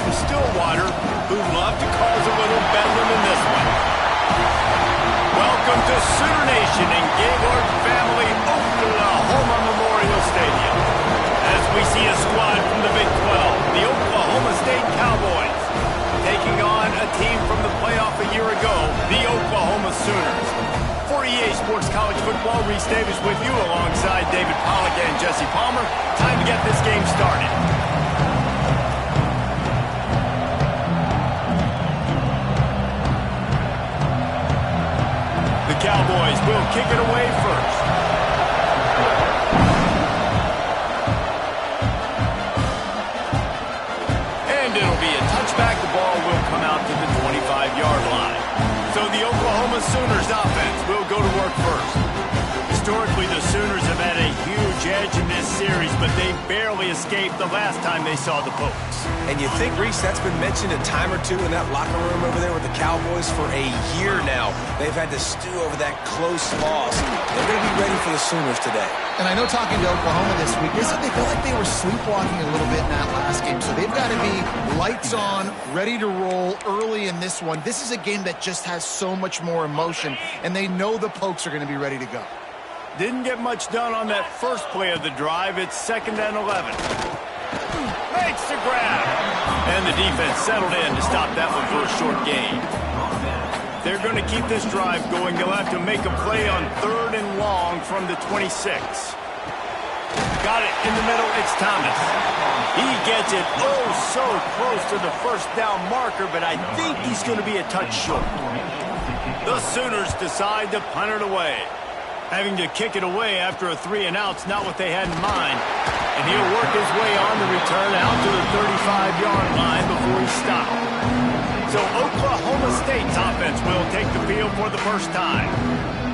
from Stillwater who'd love to cause a little bedlam in this one. Welcome to Sooner Nation and Gaylord family Oklahoma Memorial Stadium. As we see a squad from the Big 12, the Oklahoma State Cowboys, taking on a team from the playoff a year ago, the Oklahoma Sooners. For EA Sports College Football, Reese Davis with you alongside David Pollack and Jesse Palmer. Time to get this game started. The Cowboys will kick it away first. And it'll be a touchback. The ball will come out to the 25-yard line. So the Oklahoma Sooners offense will go to work first. Historically, the Sooners have had a huge edge in this series, but they barely escaped the last time they saw the Pokes. And you think, Reese, that's been mentioned a time or two in that locker room over there with the Cowboys for a year now. They've had to stew over that close loss. They're going to be ready for the Sooners today. And I know talking to Oklahoma this week, they said they felt like they were sleepwalking a little bit in that last game. So they've got to be lights on, ready to roll early in this one. This is a game that just has so much more emotion, and they know the Pokes are going to be ready to go. Didn't get much done on that first play of the drive. It's 2nd and 11. Makes the grab. And the defense settled in to stop that one for a short gain. They're going to keep this drive going. They'll have to make a play on 3rd and long from the 26. Got it in the middle. It's Thomas. He gets it so close to the first down marker, but I think he's going to be a touch short. The Sooners decide to punt it away. Having to kick it away after a 3-and-out's not what they had in mind. And he'll work his way on the return out to the 35-yard line before he's stopped. So Oklahoma State's offense will take the field for the first time.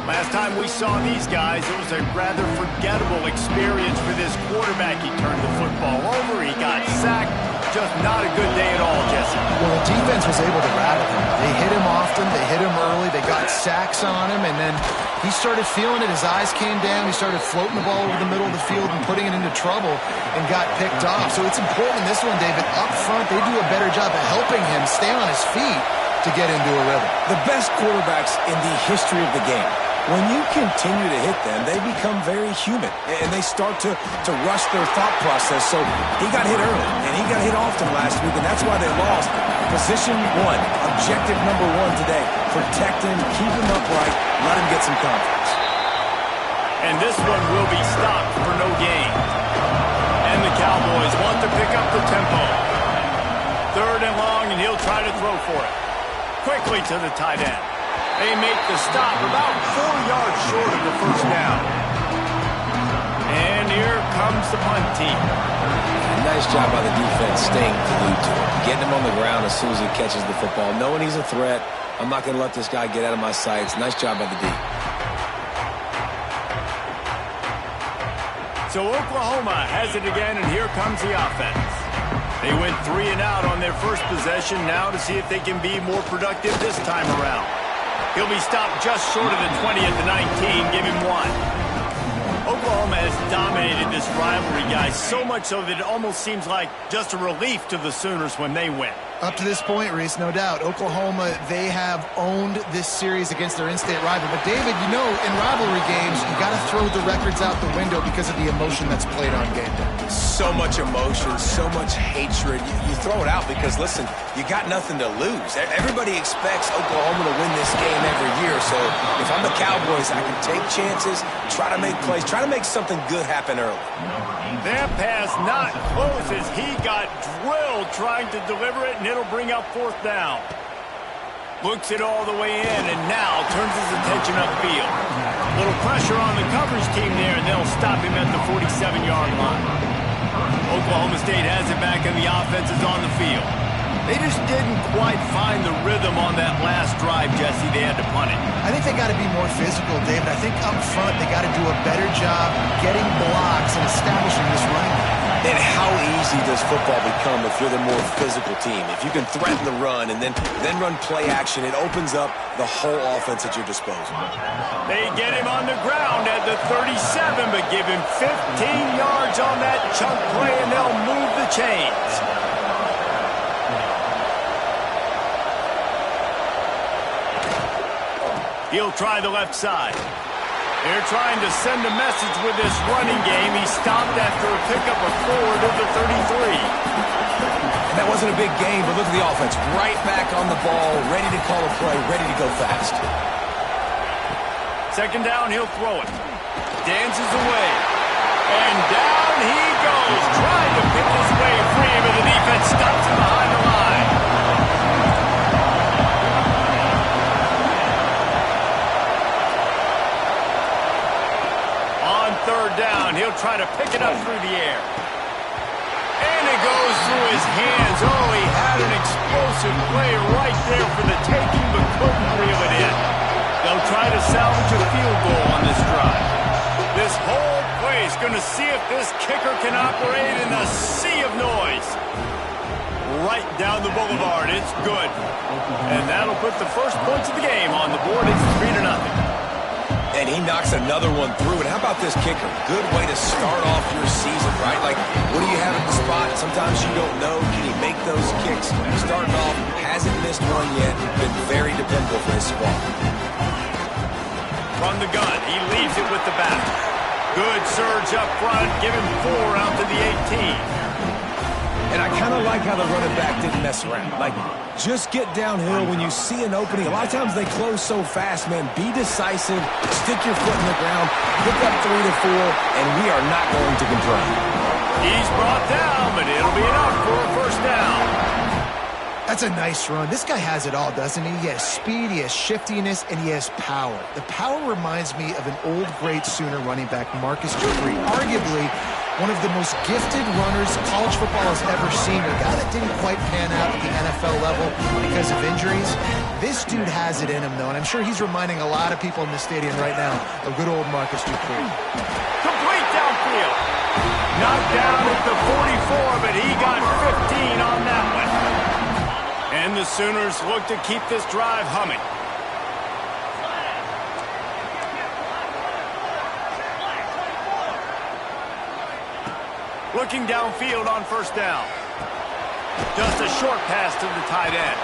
Last time we saw these guys, it was a rather forgettable experience for this quarterback. He turned the football over, he got sacked. Just not a good day at all, Jesse. Well, the defense was able to rattle him. They hit him often, they hit him early, they got sacks on him, and then he started feeling it. His eyes came down, he started floating the ball over the middle of the field and putting it into trouble and got picked off. So it's important in this one, David, up front, they do a better job of helping him stay on his feet to get into a rhythm. The best quarterbacks in the history of the game, when you continue to hit them, they become very human, and they start to rush their thought process. So he got hit early, and he got hit often last week, and that's why they lost. Position 1, objective number 1 today. Protect him, keep him upright, let him get some confidence. And this one will be stopped for no gain. And the Cowboys want to pick up the tempo. 3rd and long, and he'll try to throw for it. Quickly to the tight end. They make the stop about 4 yards short of the first down. And here comes the punt team. Nice job by the defense staying glued to him. Getting him on the ground as soon as he catches the football. Knowing he's a threat, I'm not going to let this guy get out of my sights. Nice job by the D. So Oklahoma has it again, and here comes the offense. They went 3-and-out on their first possession. Now to see if they can be more productive this time around. He'll be stopped just short of the 20 at the 19. Give him 1. Oklahoma has dominated this rivalry, guys, so much so that it almost seems like just a relief to the Sooners when they win. Up to this point, Reese, no doubt, Oklahoma, they have owned this series against their in-state rival. But, David, you know, in rivalry games, you got to throw the records out the window because of the emotion that's played on game day. So much emotion, so much hatred. You throw it out because, listen, you got nothing to lose. Everybody expects Oklahoma to win this game every year. So if I'm the Cowboys, I can take chances, try to make plays, try to make something good happen early. That pass not close as he got drilled trying to deliver it, and it'll bring up 4th down. Looks it all the way in, and now turns his attention upfield. A little pressure on the coverage team there, and they'll stop him at the 47-yard line. Oklahoma State has it back, and the offense is on the field. They just didn't quite find the rhythm on that last drive, Jesse. They had to punt it. I think they got to be more physical, David. I think up front they got to do a better job getting blocks and establishing this running game. And how easy does football become if you're the more physical team? If you can threaten the run and then run play action, it opens up the whole offense at your disposal. They get him on the ground at the 37, but give him 15 yards on that chunk play, and they'll move the chains. He'll try the left side. They're trying to send a message with this running game. He stopped after a pickup of 4 to the 33. And that wasn't a big game, but look at the offense. Right back on the ball, ready to call a play, ready to go fast. Second down, he'll throw it. Dances away. And down he goes, trying to pick his way free, but the defense stops him behind the line. On third down, he'll try to pick it up through the air. And it goes through his hands. Oh, he had an explosive play right there for the taking, but couldn't reel it in. They'll try to salvage a field goal on this drive. This whole play is going to see if this kicker can operate in the sea of noise. Right down the boulevard. It's good. And that'll put the first points of the game on the board. It's 3-0. And he knocks another one through. And how about this kicker? Good way to start off your season, right? Like, what do you have in the spot? Sometimes you don't know. Can he make those kicks? Starting off, hasn't missed one yet. Been very dependable for his squad. From the gun, he leaves it with the back. Good surge up front, give him 4 out to the 18. And I kind of like how the running back didn't mess around. Like, just get downhill when you see an opening. A lot of times they close so fast, man. Be decisive, stick your foot in the ground, pick up 3 to 4, and we are not going to complain. He's brought down, but it'll be enough for a first down. That's a nice run. This guy has it all, doesn't he? He has speed, he has shiftiness, and he has power. The power reminds me of an old great Sooner running back, Marcus Dupree, arguably one of the most gifted runners college football has ever seen. A guy that didn't quite pan out at the NFL level because of injuries. This dude has it in him, though, and I'm sure he's reminding a lot of people in the stadium right now of good old Marcus Dupree. Complete downfield. Knocked down at the 44, but he got 15 on that one. And the Sooners look to keep this drive humming. Looking downfield on first down. Just a short pass to the tight end.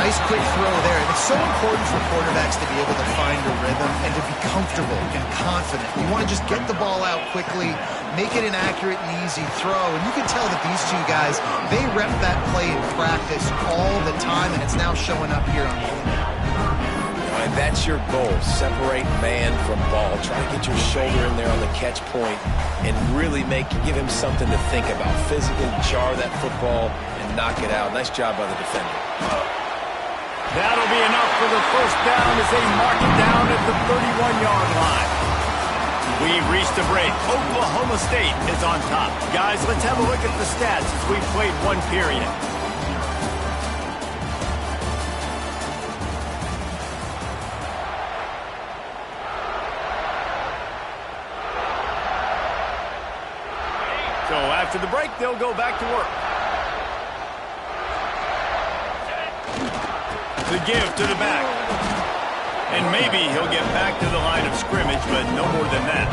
Nice quick throw there. And it's so important for quarterbacks to be able to find a rhythm and to be comfortable and confident. You want to just get the ball out quickly, make it an accurate and easy throw. And you can tell that these two guys, they rep that play in practice all the time, and it's now showing up here on the field. And that's your goal. Separate man from ball. Try to get your shoulder in there on the catch point and really give him something to think about. Physically jar that football and knock it out. Nice job by the defender. That'll be enough for the first down as they mark it down at the 31-yard line. We've reached a break. Oklahoma State is on top. Guys, let's have a look at the stats as we've played one period. So after the break, they'll go back to work. The give to the back. And maybe he'll get back to the line of scrimmage, but no more than that.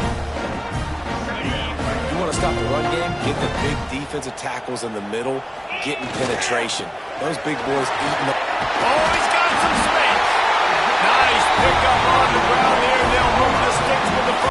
You want to stop the run game? Get the big defensive tackles in the middle, getting penetration. Those big boys eating up. Oh, he's got some space. Nice pickup on the ground here. They'll move the sticks with the front.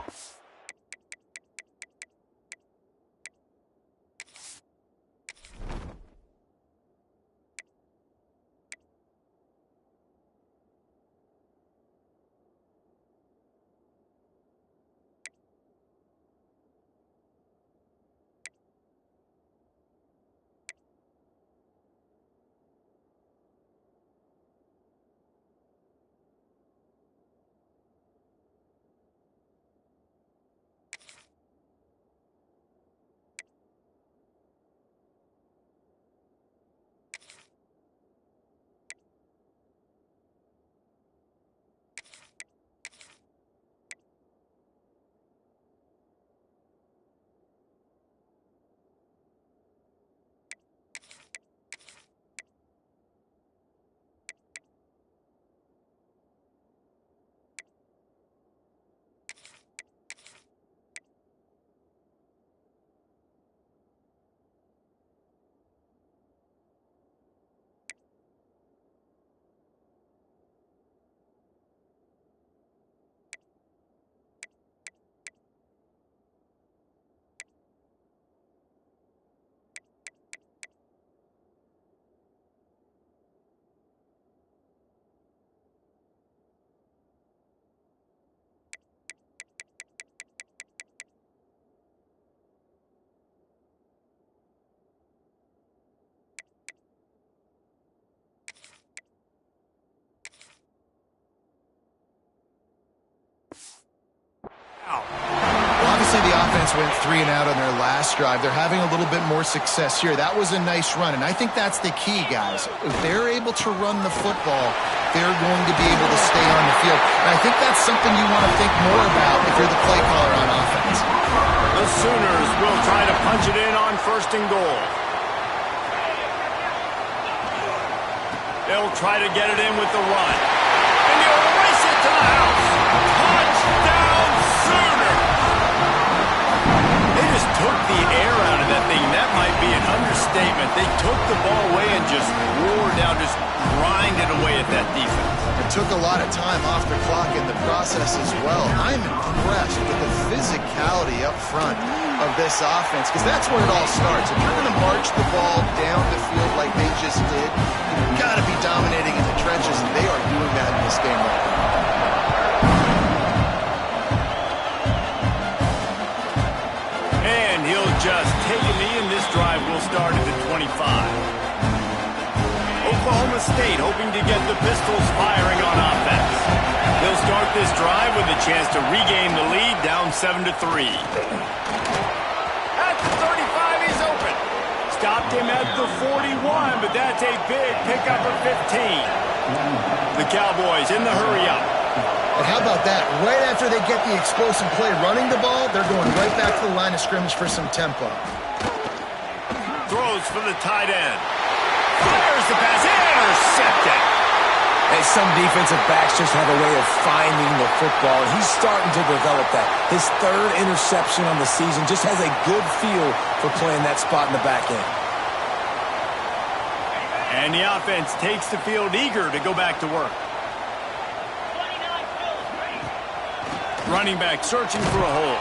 went 3 and out on their last drive. They're having a little bit more success here. That was a nice run, and I think that's the key, guys. If they're able to run the football, they're going to be able to stay on the field. And I think that's something you want to think more about if you're the play caller on offense. The Sooners will try to punch it in on 1st and goal. They'll try to get it in with the run. And he'll race it to the house. Touchdown, Sooners! They just took the air out of that thing. That might be an understatement. They took the ball away and just wore down, just grinded away at that defense. It took a lot of time off the clock in the process as well. I'm impressed with the physicality up front of this offense, because that's where it all starts. If you're going to march the ball down the field like they just did, you've got to be dominating in the trenches, and they are doing that in this game right now. And he'll just take a knee, and this drive will start at the 25. Oklahoma State hoping to get the Pistols firing on offense. They'll start this drive with a chance to regain the lead, down 7-3. At the 35, he's open. Stopped him at the 41, but that's a big pickup of 15. The Cowboys in the hurry-up. And how about that? Right after they get the explosive play running the ball, they're going right back to the line of scrimmage for some tempo. Throws for the tight end. Fires the pass, intercepted. And some defensive backs just have a way of finding the football, and he's starting to develop that. His 3rd interception on the season, just has a good feel for playing that spot in the back end. And the offense takes the field eager to go back to work. Running back searching for a hole.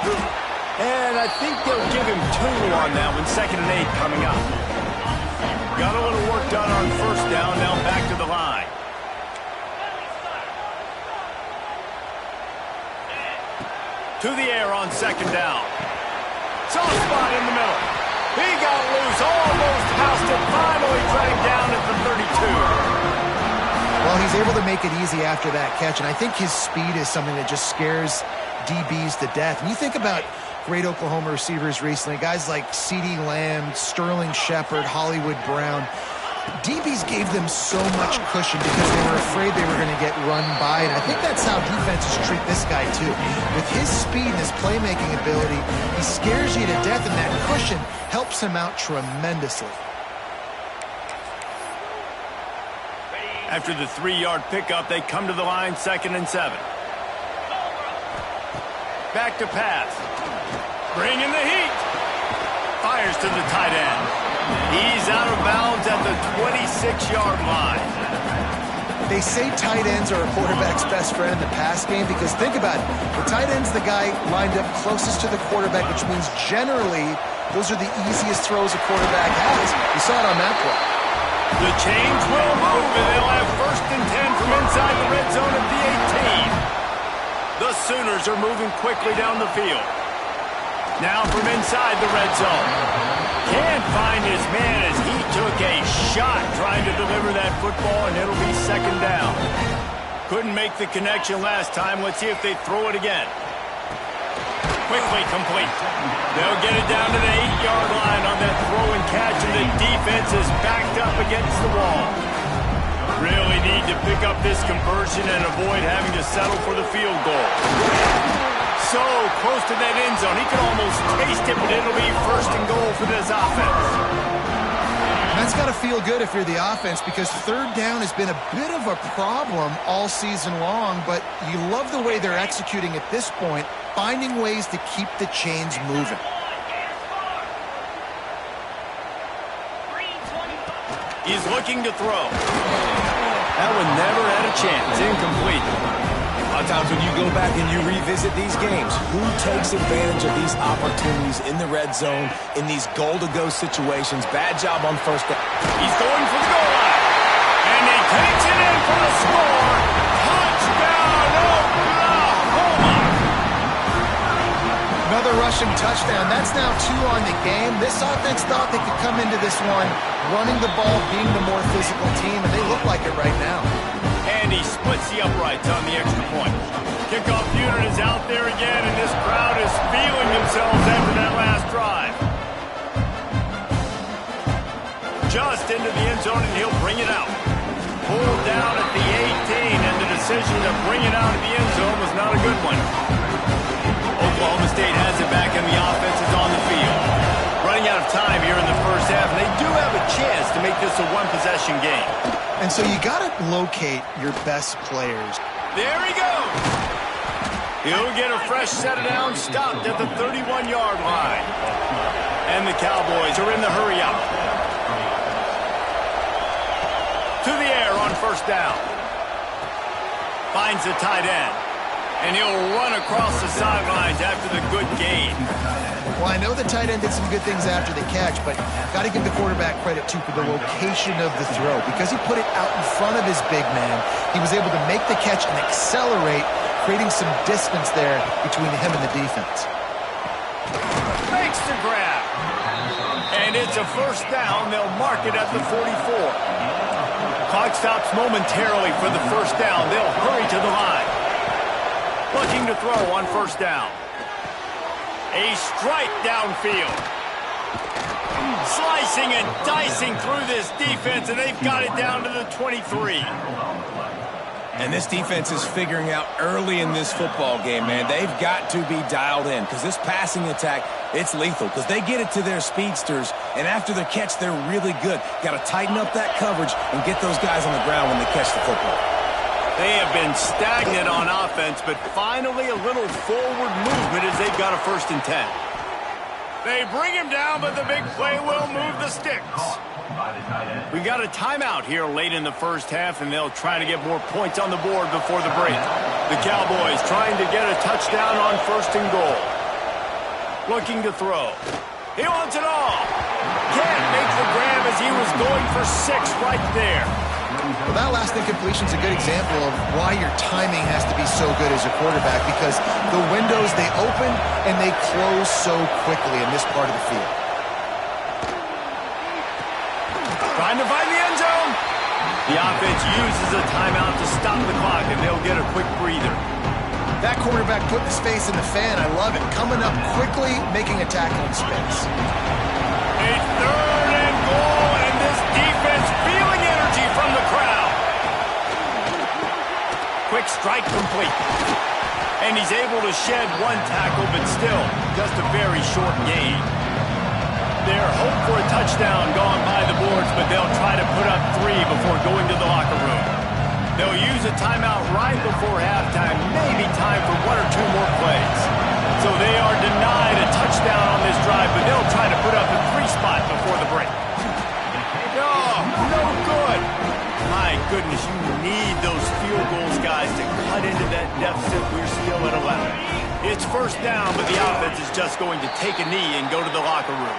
And I think they'll give him 2 on that one, 2nd and 8 coming up. Got a little work done on 1st down, now back to the line. To the air on 2nd down. Soft spot in the middle. He got loose, almost housed it, finally dragged down at the 32. Well, he's able to make it easy after that catch, and I think his speed is something that just scares DBs to death. And you think about great Oklahoma receivers recently, guys like CeeDee Lamb, Sterling Shepard, Hollywood Brown. DBs gave them so much cushion because they were afraid they were going to get run by, and I think that's how defenses treat this guy too. With his speed and his playmaking ability, he scares you to death, and that cushion helps him out tremendously. After the 3-yard pickup, they come to the line, 2nd and 7. Back to pass. Bringing the heat. Fires to the tight end. He's out of bounds at the 26-yard line. They say tight ends are a quarterback's best friend in the pass game because think about it. The tight end's the guy lined up closest to the quarterback, which means generally those are the easiest throws a quarterback has. We saw it on that play. The change will move, and they'll have 1st and 10 from inside the red zone at the 18. The Sooners are moving quickly down the field. Now from inside the red zone. Can't find his man as he took a shot trying to deliver that football, and it'll be 2nd down. Couldn't make the connection last time. Let's see if they throw it again. Quickly complete. They'll get it down to the 8-yard line on that throw and catch, and the defense is backed up against the wall. Really need to pick up this conversion and avoid having to settle for the field goal. So close to that end zone. He could almost taste it, but it'll be 1st and goal for this offense. And that's got to feel good if you're the offense because 3rd down has been a bit of a problem all season long, but you love the way they're executing at this point, finding ways to keep the chains moving. He's looking to throw. That one never had a chance. Incomplete. A lot of times when you go back and you revisit these games, who takes advantage of these opportunities in the red zone, in these goal-to-go situations? Bad job on 1st down. He's going for the goal line. And he takes it in for the score. Touchdown, Oklahoma! Another rushing touchdown. That's now 2 on the game. This offense thought they could come into this one running the ball, being the more physical team, and they look like it right now. And he splits the uprights on the extra point. Kickoff unit is out there again, and this crowd is feeling themselves after that last drive. Just into the end zone, and he'll bring it out. Pulled down at the 18, and the decision to bring it out of the end zone was not a good one. Oklahoma State has it back, and the offense is on the field. Running out of time here in the first half, and they do have a chance to make this a one-possession game. And so you got to locate your best players. There he goes. He'll get a fresh set down, stopped at the 31-yard line. And the Cowboys are in the hurry up. To the air on first down. Finds the tight end. And he'll run across the sidelines after the good gain. Well, I know the tight end did some good things after the catch, but got to give the quarterback credit, too, for the location of the throw. Because he put it out in front of his big man, he was able to make the catch and accelerate, creating some distance there between him and the defense. Makes the grab. And it's a first down. They'll mark it at the 44. Clock stops momentarily for the first down. They'll hurry to the line. Looking to throw on first down. A strike downfield. Slicing and dicing through this defense, and they've got it down to the 23. And this defense is figuring out early in this football game, man. They've got to be dialed in because this passing attack, it's lethal because they get it to their speedsters, and after the catch, they're really good. Got to tighten up that coverage and get those guys on the ground when they catch the football. They have been stagnant on offense, but finally a little forward movement as they've got a 1st and 10. They bring him down, but the big play will move the sticks. We got a timeout here late in the first half, and they'll try to get more points on the board before the break. The Cowboys trying to get a touchdown on 1st and goal. Looking to throw. He wants it all. Can't make the grab as he was going for 6 right there. Well, that last incompletion is a good example of why your timing has to be so good as a quarterback, because the windows, they open and they close so quickly in this part of the field. Trying to find the end zone. The offense uses a timeout to stop the clock, and they'll get a quick breather. That quarterback put his face in the fan. I love it. Coming up quickly, making a tackle in space. A 3rd and goal, and this defense feeling energy from the crowd. Quick strike complete. And he's able to shed 1 tackle, but still just a very short gain. Their hope for a touchdown gone by the boards, but they'll try to put up 3 before going to the locker room. They'll use a timeout right before halftime, maybe time for 1 or 2 more plays. So they are denied a touchdown on this drive, but they'll try to put up a 3 spot before the break. Oh, no good. My goodness, you need those field goals, guys, to cut into that deficit. We're still at 11. It's first down, but the offense is just going to take a knee and go to the locker room.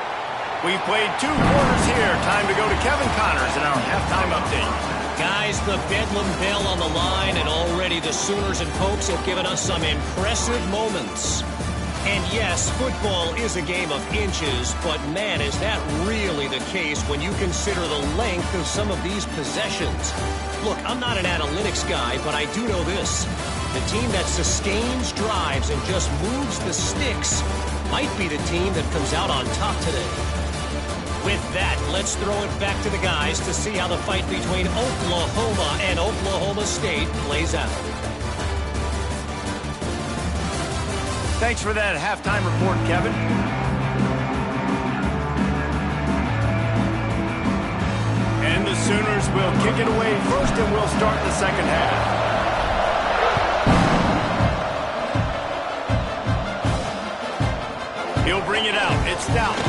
We've played 2 quarters here. Time to go to Kevin Connors in our halftime update. Guys, the Bedlam bell on the line, and already the Sooners and Pokes have given us some impressive moments. And yes, football is a game of inches, but man, is that really the case when you consider the length of some of these possessions. Look, I'm not an analytics guy, but I do know this. The team that sustains drives and just moves the sticks might be the team that comes out on top today. With that, let's throw it back to the guys to see how the fight between Oklahoma and Oklahoma State plays out. Thanks for that halftime report, Kevin. And the Sooners will kick it away first, and we'll start the second half. He'll bring it out. It's Stout.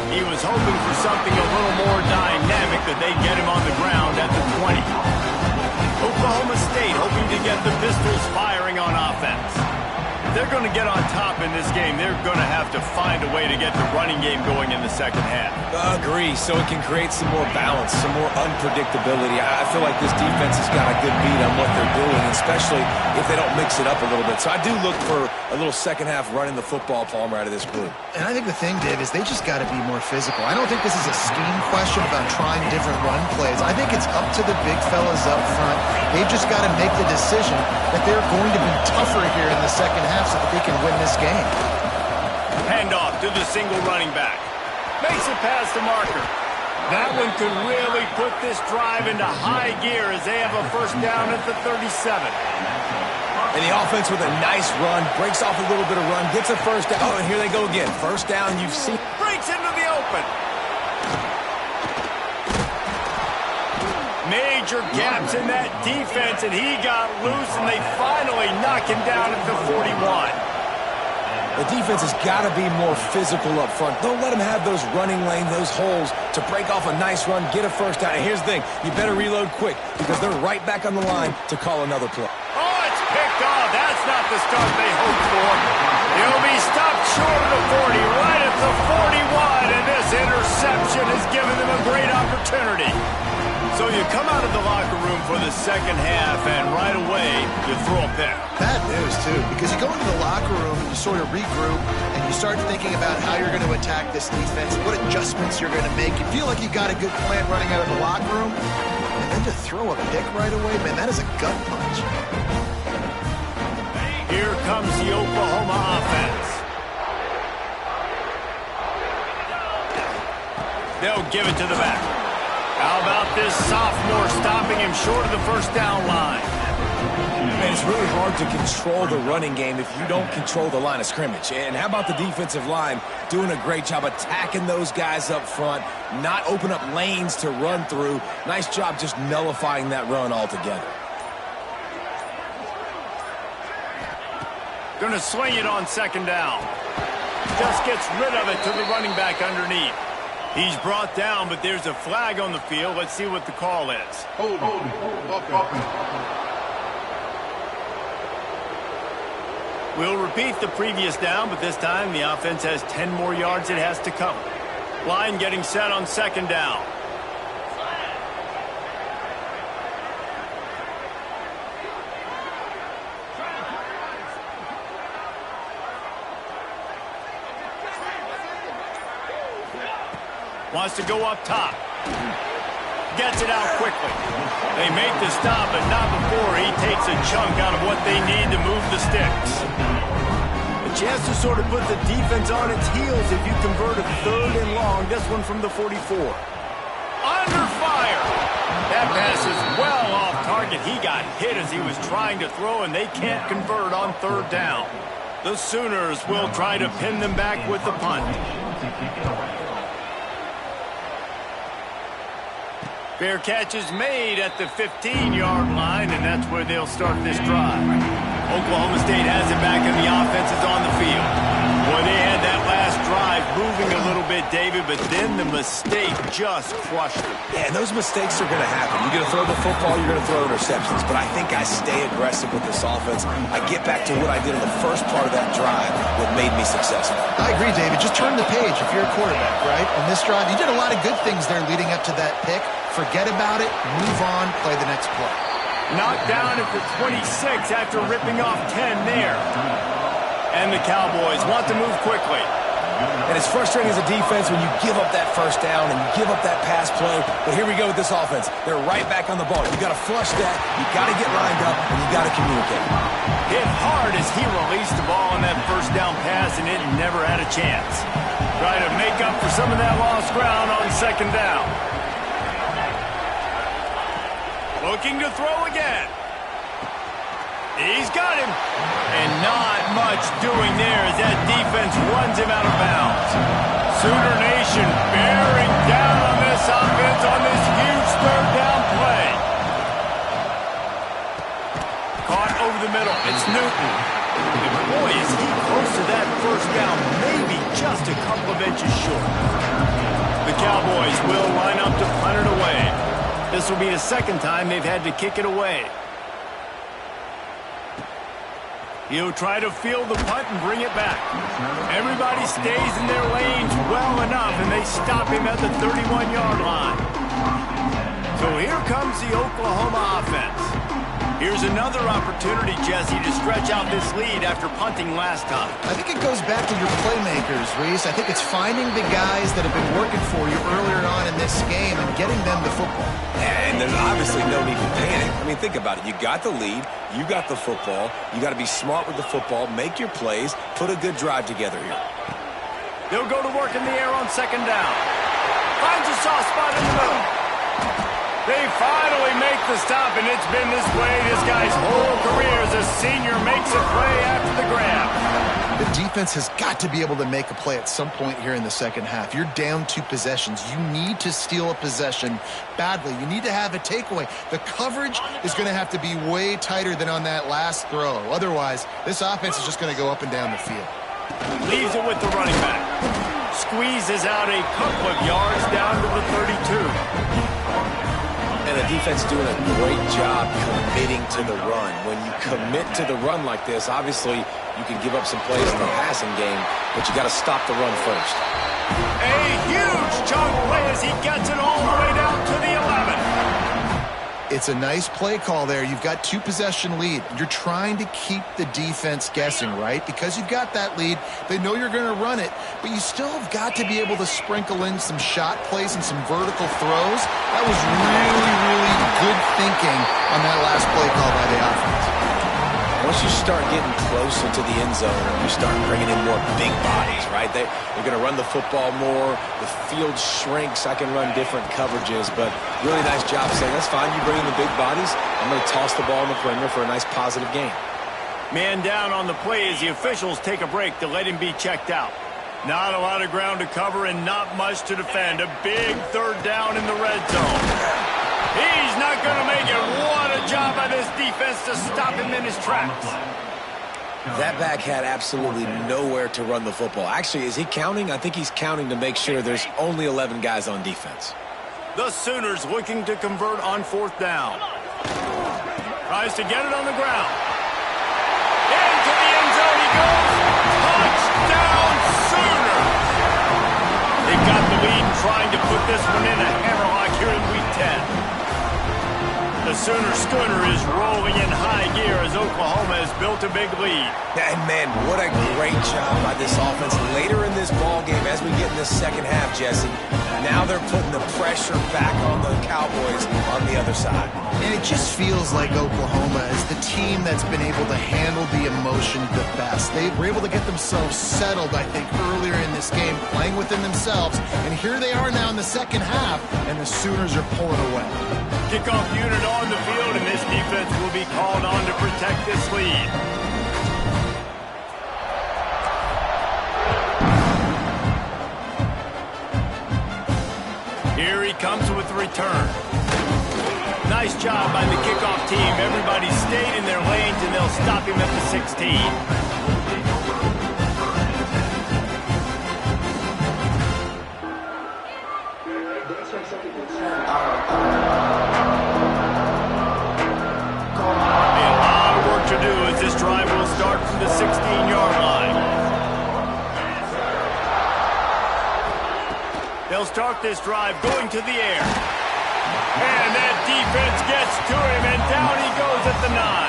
He was hoping for something a little more dynamic, that they get him on the ground at the 20. Oklahoma State hoping to get the pistols firing on offense. They're they're going to get on top in this game, they're going to have to find a way to get the running game going in the second half. Agree, so it can create some more balance, some more unpredictability. I feel like this defense has got a good beat on what they're doing, especially if they don't mix it up a little bit. So I do look for a little second half running the football, Palmer, out of this group. And I think the thing, Dave, is they just got to be more physical. I don't think this is a scheme question about trying different run plays. I think it's up to the big fellas up front. They've just got to make the decision that they're going to be tougher here in the second half so that they can win this game. Handoff to the single running back. Makes it past the marker. That one could really put this drive into high gear as they have a first down at the 37. And the offense with a nice run, breaks off a little bit of run, gets a first down. Oh, and here they go again. First down, you've seen. Breaks into the open. Major gaps in that defense, and he got loose, and they finally knock him down at the 41. The defense has got to be more physical up front. Don't let them have those running lanes, those holes to break off a nice run, get a first down. And here's the thing, you better reload quick because they're right back on the line to call another play. Oh, it's picked off. That's not the start they hoped for. He'll be stopped short of the 40, right at the 41, and this interception has given them a great opportunity. So you come out of the locker room for the second half, and right away, you throw a pick. Bad news, too, because you go into the locker room and you sort of regroup and you start thinking about how you're going to attack this defense, what adjustments you're going to make. You feel like you got a good plan running out of the locker room, and then to throw a pick right away, man, that is a gut punch. Here comes the Oklahoma offense. They'll give it to the back. How about this sophomore stopping him short of the first down line? Man, it's really hard to control the running game if you don't control the line of scrimmage. And how about the defensive line doing a great job attacking those guys up front, not open up lanes to run through. Nice job just nullifying that run altogether. Going to swing it on second down. Just gets rid of it to the running back underneath. He's brought down, but there's a flag on the field. Let's see what the call is. We'll repeat the previous down, but this time the offense has 10 more yards it has to cover. Line getting set on second down. Wants to go up top. Gets it out quickly. They make the stop, but not before he takes a chunk out of what they need to move the sticks. A chance to sort of put the defense on its heels if you convert a third and long. This one from the 44. Under fire. That pass is well off target. He got hit as he was trying to throw, and they can't convert on third down. The Sooners will try to pin them back with the punt. Fair catch is made at the 15-yard line, and that's where they'll start this drive. Oklahoma State has it back, and the offense is on the field. Boy, they had that last drive moving a little bit, David, but then the mistake just crushed it. Yeah, and those mistakes are going to happen. You're going to throw the football, you're going to throw interceptions, but I think I stay aggressive with this offense. I get back to what I did in the first part of that drive that made me successful. I agree, David. Just turn the page if you're a quarterback, right? On this drive, you did a lot of good things there leading up to that pick. Forget about it, move on, play the next play. Knocked down at the 26 after ripping off 10 there. And the Cowboys want to move quickly. And it's frustrating as a defense when you give up that first down and you give up that pass play. But here we go with this offense. They're right back on the ball. You got to flush that, you got to get lined up, and you got to communicate. Hit hard as he released the ball on that first down pass, and it never had a chance. Try to make up for some of that lost ground on second down. Looking to throw again. He's got him. And not much doing there as that defense runs him out of bounds. Sooner Nation bearing down on this offense on this huge third down play. Caught over the middle. It's Newton. And boy, is he close to that first down. Maybe just a couple of inches short. The Cowboys will line up to punt it away. This will be the second time they've had to kick it away. He'll try to field the punt and bring it back. Everybody stays in their lanes well enough, and they stop him at the 31-yard line. So here comes the Oklahoma offense. Here's another opportunity, Jesse, to stretch out this lead after punting last time. I think it goes back to your playmakers, Reese. I think it's finding the guys that have been working for you earlier on in this game and getting them the football. And there's obviously no need to panic. I mean, think about it. You got the lead. You got the football. You got to be smart with the football. Make your plays. Put a good drive together here. They'll go to work in the air on second down. Finds a soft spot in the middle. They finally make the stop, and it's been this way this guy's whole career as a senior makes a play after the grab. The defense has got to be able to make a play at some point here in the second half. You're down 2 possessions. You need to steal a possession badly. You need to have a takeaway. The coverage is going to have to be way tighter than on that last throw. Otherwise, this offense is just going to go up and down the field. Leaves it with the running back. Squeezes out a couple of yards down to the 32. And the defense doing a great job committing to the run. When you commit to the run like this, obviously you can give up some plays in the passing game, but you got to stop the run first. A huge chunk play as he gets it all the way down to the 11. It's a nice play call there. You've got 2 possession lead. You're trying to keep the defense guessing, right? Because you've got that lead. They know you're going to run it, but you still have got to be able to sprinkle in some shot plays and some vertical throws. That was really, really good thinking on that last play call by the offense. Once you start getting closer to the end zone, you start bringing in more big bodies, right? They're going to run the football more. The field shrinks. I can run different coverages, but really nice job saying, that's fine. You bring in the big bodies. I'm going to toss the ball in the perimeter for a nice positive gain. Man down on the play as the officials take a break to let him be checked out. Not a lot of ground to cover and not much to defend. A big third down in the red zone. He's not going to make it. What a job by this defense to stop him in his tracks. That back had absolutely nowhere to run the football. Actually, is he counting? I think he's counting to make sure there's only 11 guys on defense. The Sooners looking to convert on 4th down. Tries to get it on the ground. Into the end zone he goes. Touchdown Sooners! They got the lead and trying to put this one in a hammerlock here in Week 10. The Sooner schooner is rolling in high gear as Oklahoma has built a big lead. And, man, what a great job by this offense later in this ball game as we get in the second half, Jesse. Now they're putting the pressure back on the Cowboys on the other side. And it just feels like Oklahoma is the team that's been able to handle the emotion the best. They were able to get themselves settled, I think, earlier in this game, playing within themselves. And here they are now in the second half, and the Sooners are pulling away. Kickoff unit on the field, and this defense will be called on to protect this lead. Here he comes with the return. Nice job by the kickoff team. Everybody stayed in their lanes, and they'll stop him at the 16. To do as this drive will start from the 16-yard line. They'll start this drive going to the air. And that defense gets to him, and down he goes at the 9.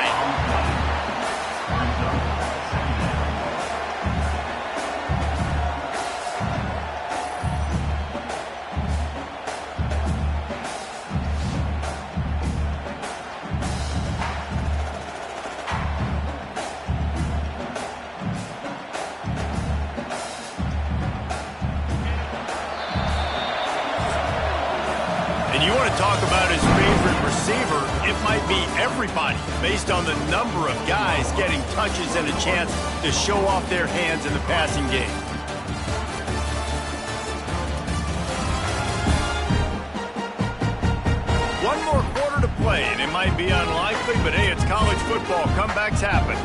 And you want to talk about his favorite receiver, it might be everybody, based on the number of guys getting touches and a chance to show off their hands in the passing game. One more quarter to play, and it might be unlikely, but hey, it's college football. Comebacks happen.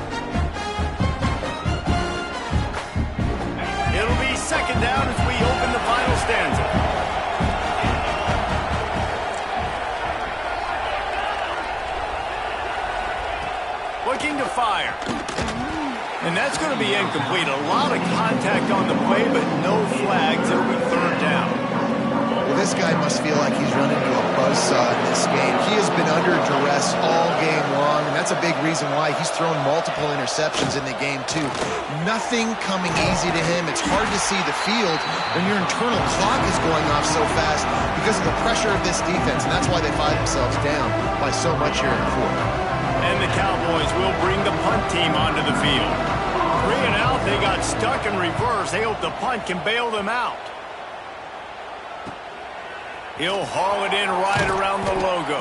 It'll be second down as we open the final stanza. Looking to fire. And that's going to be incomplete. A lot of contact on the play, but no flags. It'll be third down. Well, this guy must feel like he's run into a buzzsaw in this game. He has been under duress all game long, and that's a big reason why he's thrown multiple interceptions in the game, too. Nothing coming easy to him. It's hard to see the field when your internal clock is going off so fast because of the pressure of this defense, and that's why they find themselves down by so much here in the fourth. And the Cowboys will bring the punt team onto the field. 3 and out, they got stuck in reverse. They hope the punt can bail them out. He'll haul it in right around the logo.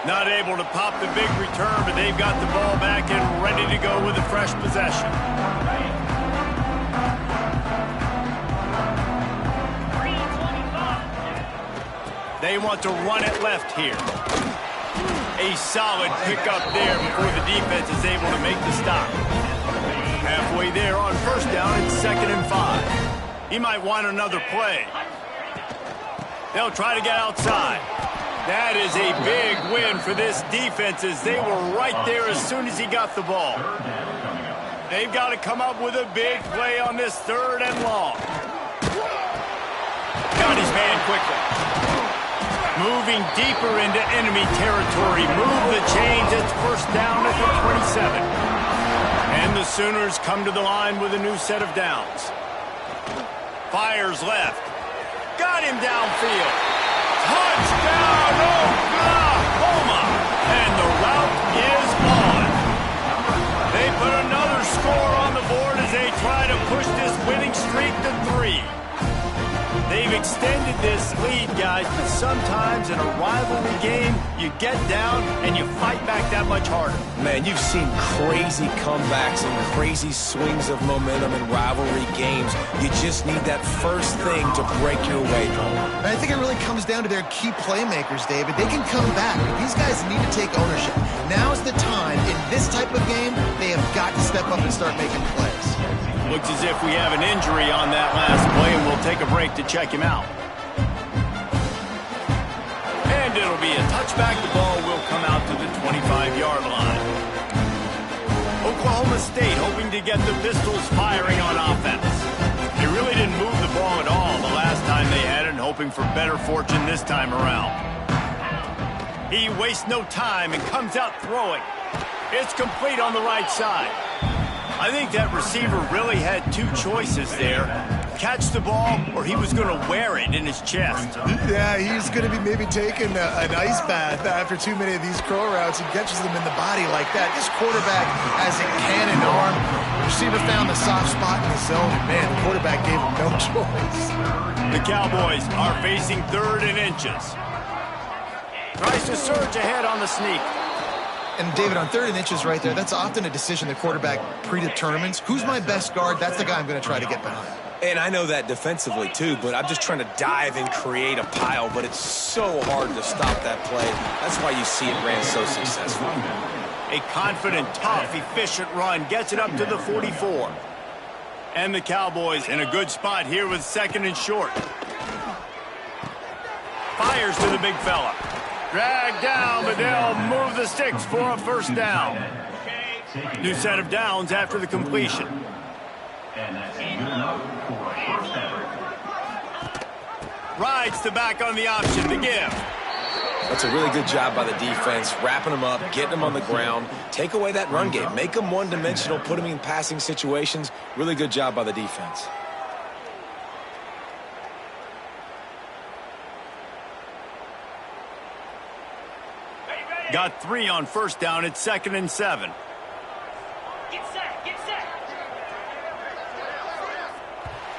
Not able to pop the big return, but they've got the ball back and ready to go with a fresh possession. They want to run it left here. A solid pickup there before the defense is able to make the stop. Halfway there on first down, it's 2nd and 5. He might want another play. They'll try to get outside. That is a big win for this defense as they were right there as soon as he got the ball. They've got to come up with a big play on this 3rd and long. Got his man quickly. Moving deeper into enemy territory. Move the chains. It's first down at the 27. And the Sooners come to the line with a new set of downs. Fires left. Got him downfield. Touchdown, Oklahoma! And the route is on. They put another score on the board as they try to push this winning streak to 3. They've extended this lead, guys, but sometimes in a rivalry game, you get down and you fight back that much harder. Man, you've seen crazy comebacks and crazy swings of momentum in rivalry games. You just need that first thing to break your way home. And I think it really comes down to their key playmakers, David. They can come back, but these guys need to take ownership. Now's the time. In this type of game, they have got to step up and start making plays. Looks as if we have an injury on that last play, and we'll take a break to check him out. And it'll be a touchback. The ball will come out to the 25-yard line. Oklahoma State hoping to get the Pistols firing on offense. They really didn't move the ball at all the last time they had it, and hoping for better fortune this time around. He wastes no time and comes out throwing. It's complete on the right side. I think that receiver really had 2 choices there. Catch the ball, or he was going to wear it in his chest. Yeah, he's going to be maybe taking an ice bath after too many of these crow routes. He catches them in the body like that. This quarterback has a cannon arm. The receiver found the soft spot in the zone, and man, the quarterback gave him no choice. The Cowboys are facing 3rd and inches. Tries to surge ahead on the sneak. And, David, on 3rd and inches right there, that's often a decision the quarterback predetermines. Who's my best guard? That's the guy I'm going to try to get behind. And I know that defensively, too, but I'm just trying to dive and create a pile, but it's so hard to stop that play. That's why you see it ran so successful. A confident, tough, efficient run gets it up to the 44. And the Cowboys in a good spot here with 2nd and short. Fires to the big fella. Dragged down, but they'll move the sticks for a first down. New set of downs after the completion. Rides the back on the option to give. That's a really good job by the defense, wrapping them up, getting them on the ground. Take away that run game. Make them one-dimensional, put them in passing situations. Really good job by the defense. Got 3 on first down. It's 2nd and 7. Get set, get set.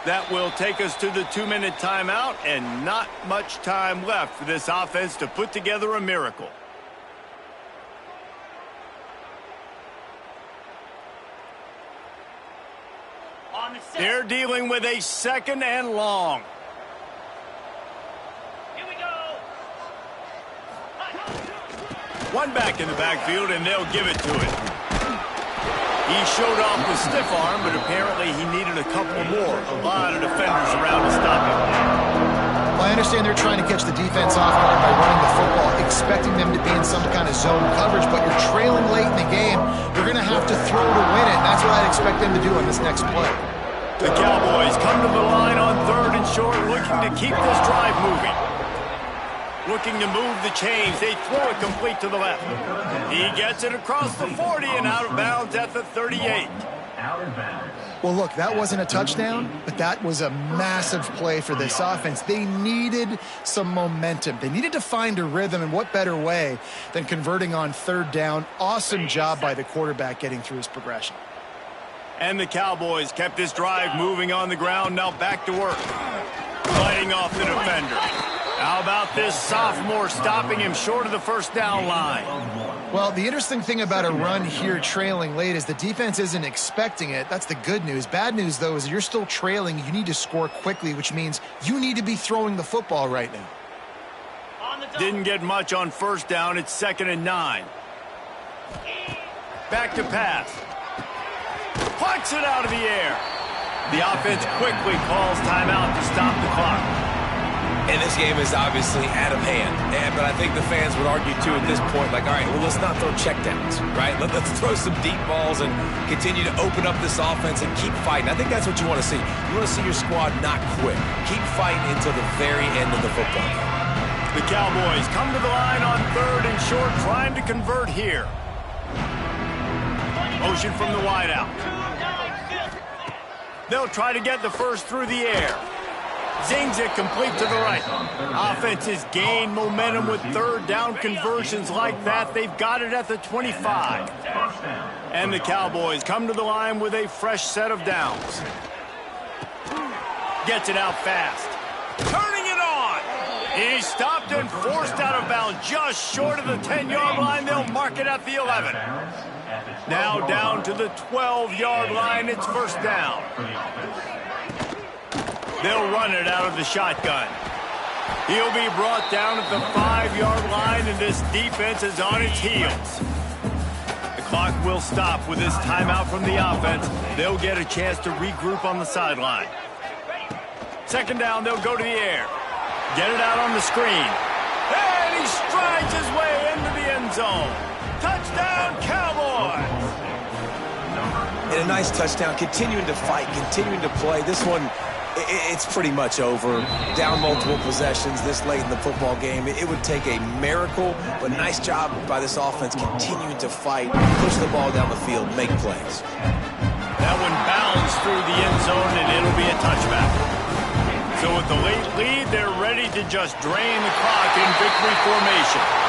That will take us to the 2-minute timeout, and not much time left for this offense to put together a miracle. On the set. They're dealing with a 2nd and long. Here we go. One back in the backfield, and they'll give it to it. He showed off the stiff arm, but apparently he needed a couple more. A lot of defenders around to stop him. Well, I understand they're trying to catch the defense off guard by running the football expecting them to be in some kind of zone coverage, but you're trailing late in the game. You're going to have to throw to win it, and that's what I'd expect them to do on this next play. The Cowboys come to the line on 3rd and short, looking to keep this drive moving. Looking to move the chains. They throw it complete to the left. He gets it across the 40 and out of bounds at the 38. Well, look, that wasn't a touchdown, but that was a massive play for this offense. They needed some momentum. They needed to find a rhythm, and what better way than converting on 3rd down. Awesome job by the quarterback getting through his progression. And the Cowboys kept this drive moving on the ground, now back to work. Fighting off the defender. How about this sophomore stopping him short of the 1st down line? Well, the interesting thing about a run here trailing late is the defense isn't expecting it. That's the good news. Bad news, though, is you're still trailing. You need to score quickly, which means you need to be throwing the football right now. Didn't get much on 1st down. It's 2nd and 9. Back to pass. Plucks it out of the air. The offense quickly calls timeout to stop the clock. And this game is obviously out of hand. But I think the fans would argue, too, at this point, like, all right, well, let's not throw checkdowns, right? Let's throw some deep balls and continue to open up this offense and keep fighting. I think that's what you want to see. You want to see your squad not quit. Keep fighting until the very end of the football game. The Cowboys come to the line on 3rd and short, trying to convert here. Motion from the wideout. They'll try to get the first through the air. Zings it complete to the right. Offense has gained momentum with 3rd down conversions like that. They've got it at the 25. And the Cowboys come to the line with a fresh set of downs. Gets it out fast. Turning it on. He's stopped and forced out of bounds just short of the 10-yard line. They'll mark it at the 11. Now down to the 12-yard line. It's 1st down. They'll run it out of the shotgun. He'll be brought down at the 5-yard line, and this defense is on its heels. The clock will stop with this timeout from the offense. They'll get a chance to regroup on the sideline. 2nd down, they'll go to the air. Get it out on the screen. And he strides his way into the end zone. Touchdown, Cowboys! And a nice touchdown, continuing to fight, continuing to play. This one, it's pretty much over. Down multiple possessions this late in the football game. It would take a miracle, but nice job by this offense continuing to fight, push the ball down the field, make plays. That one bounds through the end zone, and it'll be a touchback. So with the late lead, they're ready to just drain the clock in victory formation.